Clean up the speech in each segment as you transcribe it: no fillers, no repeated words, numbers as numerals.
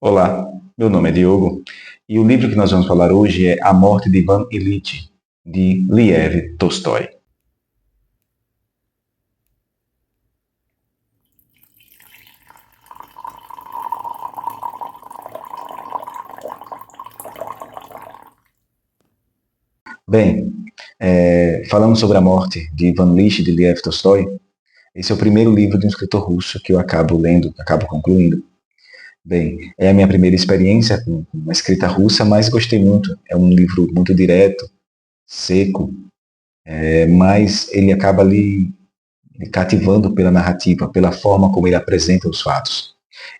Olá, meu nome é Diogo e o livro que nós vamos falar hoje é A Morte de Ivan Ilitch, de Liev Tolstói. Bem, falando sobre a morte de Ivan Ilitch, de Liev Tolstói, esse é o primeiro livro de um escritor russo que eu acabo lendo, acabo concluindo. Bem, é a minha primeira experiência com uma escrita russa, mas gostei muito. É um livro muito direto, seco, mas ele acaba ali cativando pela narrativa, pela forma como ele apresenta os fatos.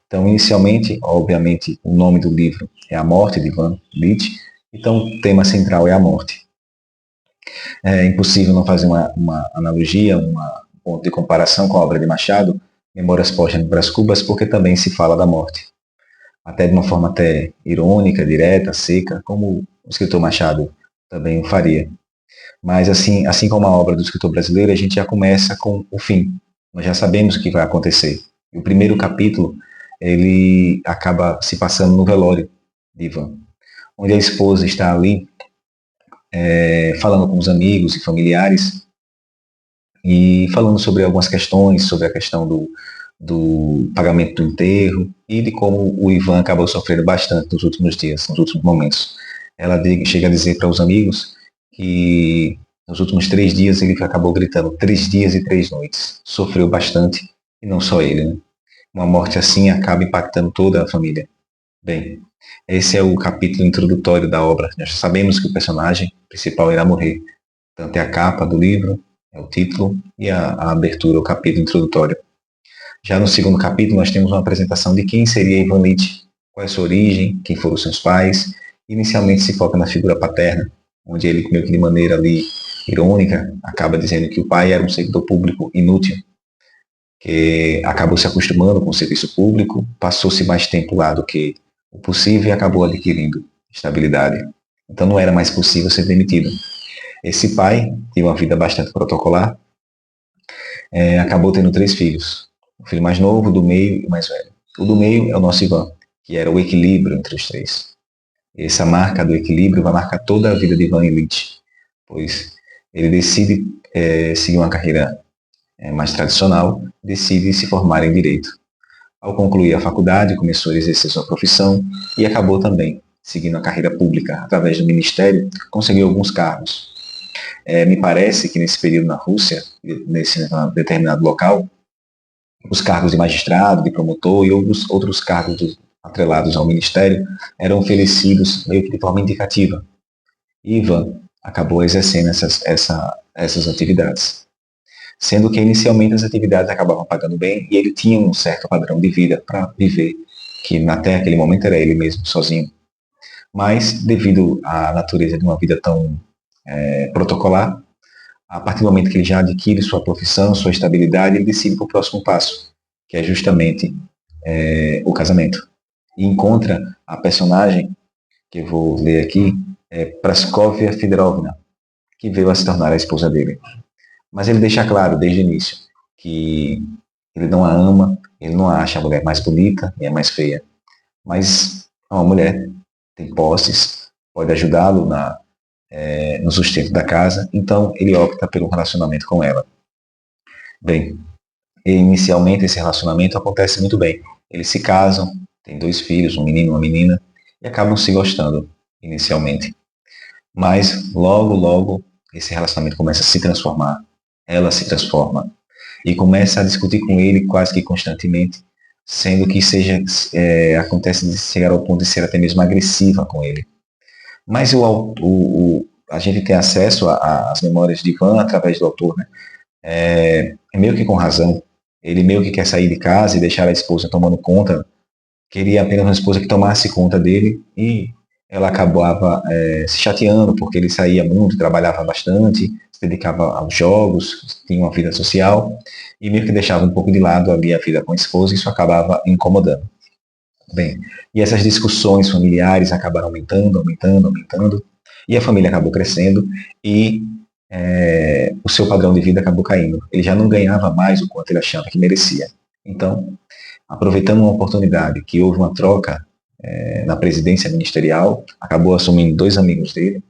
Então, inicialmente, obviamente, o nome do livro é A Morte de Ivan Ilitch, então o tema central é a morte. É impossível não fazer uma analogia, um ponto de comparação com a obra de Machado, Memórias Póstumas de Brás Cubas, porque também se fala da morte. Até de uma forma até irônica, direta, seca, como o escritor Machado também o faria. Mas assim como a obra do escritor brasileiro, a gente já começa com o fim. Nós já sabemos o que vai acontecer. E o primeiro capítulo, ele acaba se passando no velório de Ivan, onde a esposa está ali falando com os amigos e familiares e falando sobre algumas questões, sobre a questão do pagamento do enterro e de como o Ivan acabou sofrendo bastante nos últimos dias, nos últimos momentos. Ela chega a dizer para os amigos que nos últimos 3 dias ele acabou gritando 3 dias e 3 noites. Sofreu bastante, e não só ele, né? Uma morte assim acaba impactando toda a família. Bem, esse é o capítulo introdutório da obra. Nós sabemos que o personagem principal irá morrer. Tanto é a capa do livro, é o título, e a abertura, o capítulo introdutório. Já no segundo capítulo, nós temos uma apresentação de quem seria Ivan Ilitch, qual é a sua origem, quem foram os seus pais. Inicialmente se foca na figura paterna, onde ele, meio que de maneira ali irônica, acaba dizendo que o pai era um servidor público inútil, que acabou se acostumando com o serviço público, passou-se mais tempo lá do que o possível e acabou adquirindo estabilidade. Então não era mais possível ser demitido. Esse pai tinha uma vida bastante protocolar, acabou tendo 3 filhos. O filho mais novo, do meio e o mais velho. O do meio é o nosso Ivan, que era o equilíbrio entre os 3. Essa marca do equilíbrio vai marcar toda a vida de Ivan Ilitch, pois ele decide seguir uma carreira mais tradicional, decide se formar em Direito. Ao concluir a faculdade, começou a exercer sua profissão e acabou também seguindo a carreira pública através do Ministério, conseguiu alguns cargos. Me parece que nesse período na Rússia, nesse determinado local, os cargos de magistrado, de promotor e outros cargos atrelados ao Ministério eram oferecidos meio que de forma indicativa. Ivan acabou exercendo essas atividades. Sendo que inicialmente as atividades acabavam pagando bem e ele tinha um certo padrão de vida para viver, que até aquele momento era ele mesmo, sozinho. Mas, devido à natureza de uma vida tão protocolar, a partir do momento que ele já adquire sua profissão, sua estabilidade, ele decide para o próximo passo, que é justamente o casamento. E encontra a personagem, que eu vou ler aqui, Praskovia Fedorovna, que veio a se tornar a esposa dele. Mas ele deixa claro, desde o início, que ele não a ama, ele não a acha a mulher mais bonita, nem a mais feia. Mas é uma mulher, tem posses, pode ajudá-lo no sustento da casa, então ele opta pelo relacionamento com ela. Bem, inicialmente esse relacionamento acontece muito bem. Eles se casam, têm 2 filhos, um menino e uma menina, e acabam se gostando inicialmente. Mas logo, logo, esse relacionamento começa a se transformar. Ela se transforma e começa a discutir com ele quase que constantemente, sendo que acontece de chegar ao ponto de ser até mesmo agressiva com ele. Mas a gente tem acesso às memórias de Ivan através do autor, né? Meio que com razão. Ele meio que quer sair de casa e deixar a esposa tomando conta, queria apenas uma esposa que tomasse conta dele e ela acabava se chateando porque ele saía muito, trabalhava bastante, se dedicava aos jogos, tinha uma vida social e meio que deixava um pouco de lado ali a vida com a esposa e isso acabava incomodando. Bem, e essas discussões familiares acabaram aumentando e a família acabou crescendo e o seu padrão de vida acabou caindo. Ele já não ganhava mais o quanto ele achava que merecia. Então, aproveitando uma oportunidade que houve uma troca na presidência ministerial, acabou assumindo 2 amigos dele.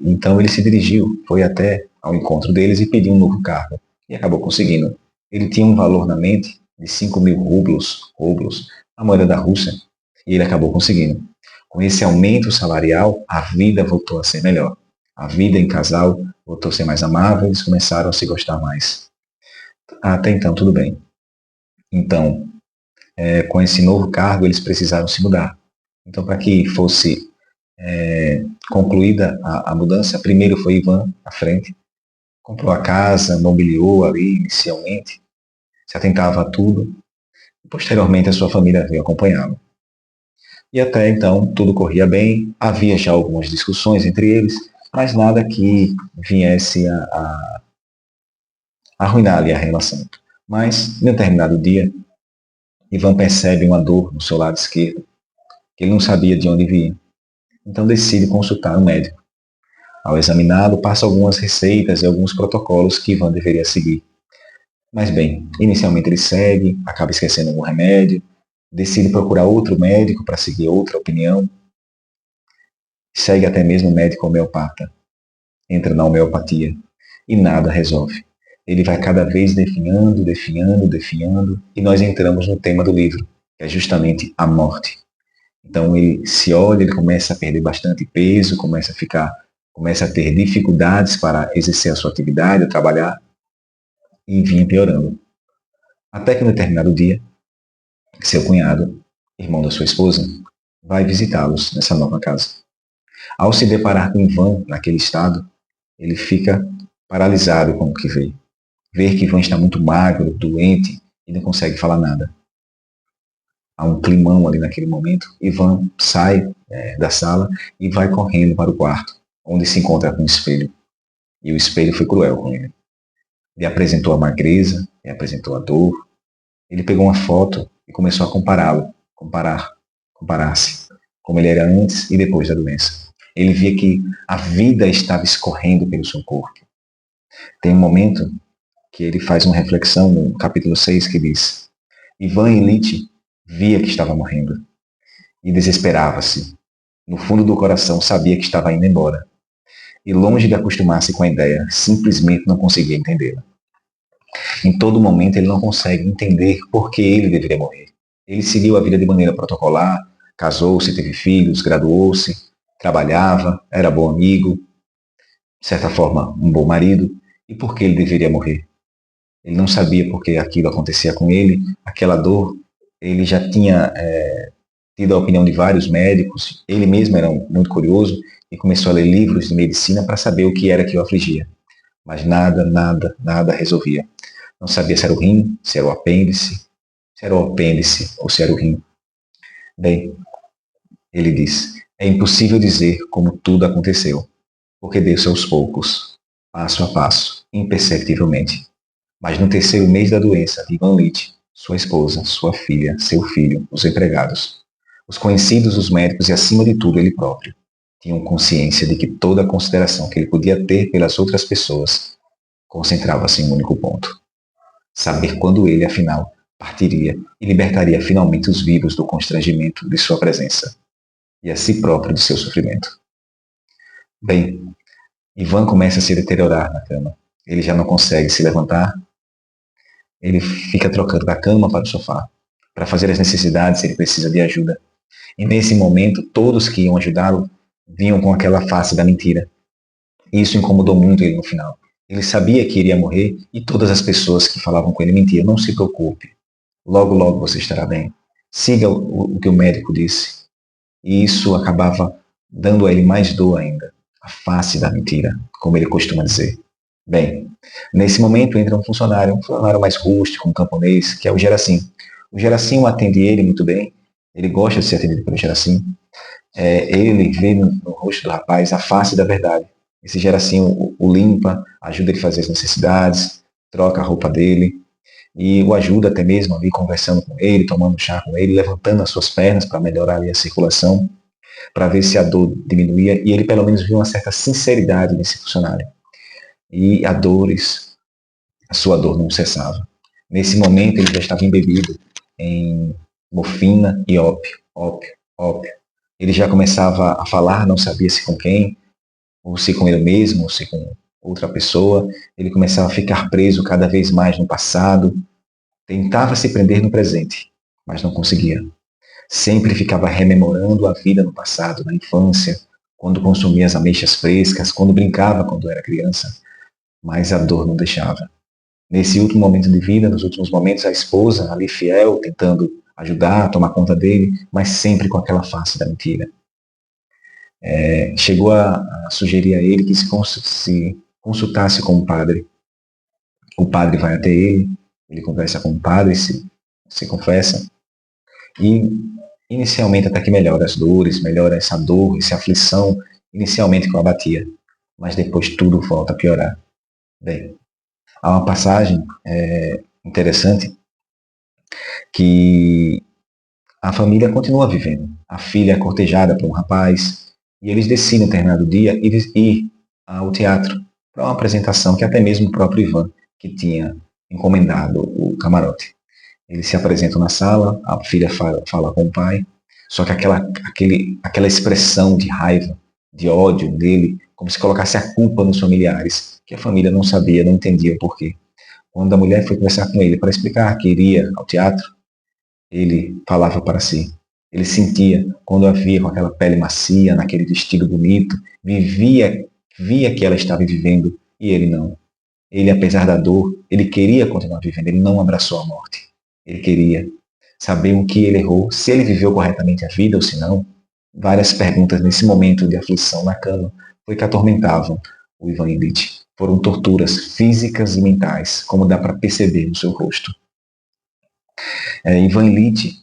Então ele se dirigiu, foi até ao encontro deles e pediu um novo cargo. E acabou conseguindo. Ele tinha um valor na mente de 5.000 rublos, a moeda da Rússia, e ele acabou conseguindo. Com esse aumento salarial, a vida voltou a ser melhor. A vida em casal voltou a ser mais amável, eles começaram a se gostar mais. Até então, tudo bem. Então, com esse novo cargo, eles precisaram se mudar. Então, para que fosse concluída a mudança, primeiro foi Ivan à frente, comprou a casa, mobiliou ali inicialmente, se atentava a tudo, e posteriormente a sua família veio acompanhá-lo. E até então tudo corria bem, havia já algumas discussões entre eles, mas nada que viesse a arruinar ali a relação. Mas, em um determinado dia, Ivan percebe uma dor no seu lado esquerdo, que ele não sabia de onde vinha. Então decide consultar um médico. Ao examiná-lo, passa algumas receitas e alguns protocolos que Ivan deveria seguir. Mas bem, inicialmente ele segue, acaba esquecendo algum remédio, decide procurar outro médico para seguir outra opinião, segue até mesmo um médico homeopata, entra na homeopatia e nada resolve. Ele vai cada vez definhando, e nós entramos no tema do livro, que é justamente a morte. Então ele se olha, ele começa a perder bastante peso, começa a ter dificuldades para exercer a sua atividade, a trabalhar, e vinha piorando. Até que, no determinado dia, seu cunhado, irmão da sua esposa, vai visitá-los nessa nova casa. Ao se deparar com Ivan naquele estado, ele fica paralisado com o que vê. Ver que Ivan está muito magro, doente e não consegue falar nada. Há um climão ali naquele momento. Ivan sai da sala e vai correndo para o quarto, onde se encontra com o espelho. E o espelho foi cruel com ele. Ele apresentou a magreza, ele apresentou a dor. Ele pegou uma foto e começou a comparar-se, como ele era antes e depois da doença. Ele via que a vida estava escorrendo pelo seu corpo. Tem um momento que ele faz uma reflexão no capítulo 6 que diz: Ivan Ilitch via que estava morrendo e desesperava-se. No fundo do coração sabia que estava indo embora. E longe de acostumar-se com a ideia, simplesmente não conseguia entendê-la. Em todo momento ele não consegue entender por que ele deveria morrer. Ele seguiu a vida de maneira protocolar, casou-se, teve filhos, graduou-se, trabalhava, era bom amigo, de certa forma um bom marido. E por que ele deveria morrer? Ele não sabia por que aquilo acontecia com ele, aquela dor. Ele já tinha tido a opinião de vários médicos, ele mesmo era muito curioso e começou a ler livros de medicina para saber o que era que o afligia. Mas nada resolvia. Não sabia se era o rim, se era o apêndice, ou se era o rim. Bem, ele diz: é impossível dizer como tudo aconteceu, porque deu-se aos poucos, passo a passo, imperceptivelmente. Mas no terceiro mês da doença de Ivan Ilitch, sua esposa, sua filha, seu filho, os empregados, os conhecidos, os médicos e, acima de tudo, ele próprio, tinham consciência de que toda a consideração que ele podia ter pelas outras pessoas concentrava-se em um único ponto: saber quando ele, afinal, partiria e libertaria finalmente os vivos do constrangimento de sua presença e a si próprio de seu sofrimento. Bem, Ivan começa a se deteriorar na cama. Ele já não consegue se levantar. Ele fica trocando da cama para o sofá. Para fazer as necessidades, ele precisa de ajuda. E nesse momento, todos que iam ajudá-lo vinham com aquela face da mentira. E isso incomodou muito ele no final. Ele sabia que iria morrer e todas as pessoas que falavam com ele mentiam: não se preocupe, logo você estará bem. Siga o que o médico disse. E isso acabava dando a ele mais dor ainda. A face da mentira, como ele costuma dizer. Bem, nesse momento entra um funcionário mais rústico, um camponês, que é o Geracim. O Geracim atende ele muito bem. Ele gosta de ser atendido pelo Geracim. Ele vê no rosto do rapaz a face da verdade. Esse Geracim o limpa, ajuda ele a fazer as necessidades, troca a roupa dele e o ajuda até mesmo ali conversando com ele, tomando chá com ele, levantando as suas pernas para melhorar ali a circulação, para ver se a dor diminuía, e ele pelo menos viu uma certa sinceridade nesse funcionário. E a sua dor não cessava. Nesse momento ele já estava embebido em morfina e ópio, ópio, ópio. Ele já começava a falar, não sabia se com quem, ou se com ele mesmo, ou se com outra pessoa. Ele começava a ficar preso cada vez mais no passado, tentava se prender no presente, mas não conseguia. Sempre ficava rememorando a vida no passado, na infância, quando consumia as ameixas frescas, quando brincava quando era criança, mas a dor não deixava. Nesse último momento de vida, nos últimos momentos, a esposa, ali fiel, tentando ajudar, tomar conta dele, mas sempre com aquela face da mentira. Chegou a sugerir a ele que se consultasse com o padre. O padre vai até ele conversa com o padre, se confessa, e inicialmente até que melhora as dores, melhora essa dor, essa aflição, inicialmente que o abatia, mas depois tudo volta a piorar. Bem, há uma passagem interessante que a família continua vivendo. A filha é cortejada por um rapaz e eles decidem, em determinado dia, ir ao teatro para uma apresentação que até mesmo o próprio Ivan, que tinha encomendado o camarote. Eles se apresentam na sala, a filha fala com o pai, só que aquela expressão de raiva, de ódio dele, como se colocasse a culpa nos familiares, que a família não sabia, não entendia o porquê. Quando a mulher foi conversar com ele para explicar que iria ao teatro, ele falava para si. Ele sentia, quando a via com aquela pele macia, naquele vestido bonito, via que ela estava vivendo e ele não. Ele, apesar da dor, ele queria continuar vivendo, ele não abraçou a morte. Ele queria saber o que ele errou, se ele viveu corretamente a vida ou se não. Várias perguntas nesse momento de aflição na cama foi que atormentavam o Ivan Illich. Foram torturas físicas e mentais, como dá para perceber no seu rosto. Ivan Illich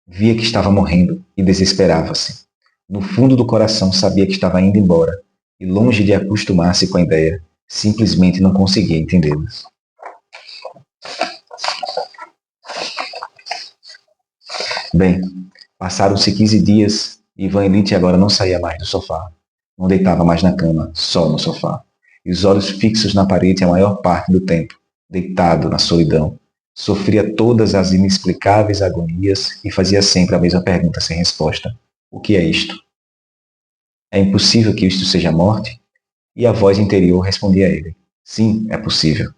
via que estava morrendo e desesperava-se. No fundo do coração sabia que estava indo embora e, longe de acostumar-se com a ideia, simplesmente não conseguia entendê-la. Bem, passaram-se 15 dias e Ivan Illich agora não saía mais do sofá. Não deitava mais na cama, só no sofá. E os olhos fixos na parede a maior parte do tempo, deitado na solidão. Sofria todas as inexplicáveis agonias e fazia sempre a mesma pergunta sem resposta. O que é isto? É impossível que isto seja morte? E a voz interior respondia a ele. Sim, é possível.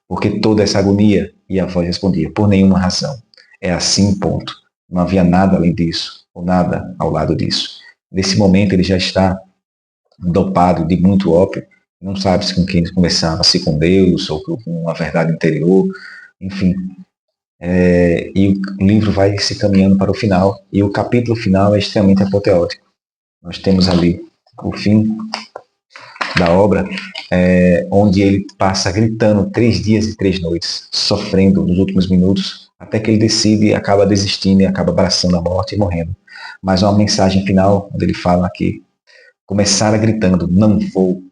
Porque toda essa agonia? E a voz respondia, por nenhuma razão. É assim, ponto. Não havia nada além disso, ou nada ao lado disso. Nesse momento ele já está dopado de muito ópio, não sabe se com quem ele conversava, se com Deus ou com a verdade interior, enfim. E o livro vai se caminhando para o final, e o capítulo final é extremamente apoteótico. Nós temos ali o fim da obra, onde ele passa gritando 3 dias e 3 noites, sofrendo nos últimos minutos, até que ele decide e acaba desistindo e acaba abraçando a morte e morrendo. Mas uma mensagem final, onde ele fala que começara gritando, não vou,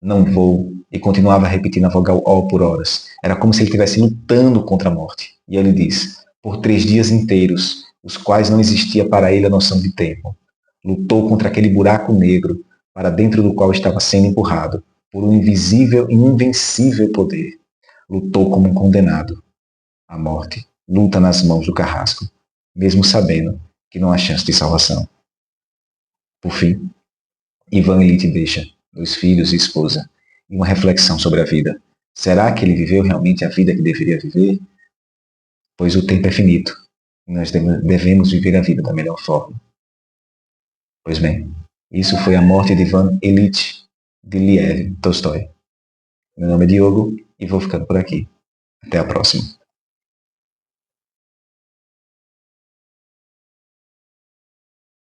não vou, e continuava repetindo a vogal O por horas. Era como se ele estivesse lutando contra a morte. E ele diz, por 3 dias inteiros, os quais não existia para ele a noção de tempo. Lutou contra aquele buraco negro, para dentro do qual estava sendo empurrado, por um invisível e invencível poder. Lutou como um condenado. A morte luta nas mãos do carrasco, mesmo sabendo que não há chance de salvação. Por fim, Ivan Illich deixa 2 filhos e esposa, e uma reflexão sobre a vida. Será que ele viveu realmente a vida que deveria viver? Pois o tempo é finito, e nós devemos viver a vida da melhor forma. Pois bem, isso foi a morte de Ivan Illich de Lev Tolstói. Meu nome é Diogo e vou ficando por aqui. Até a próxima.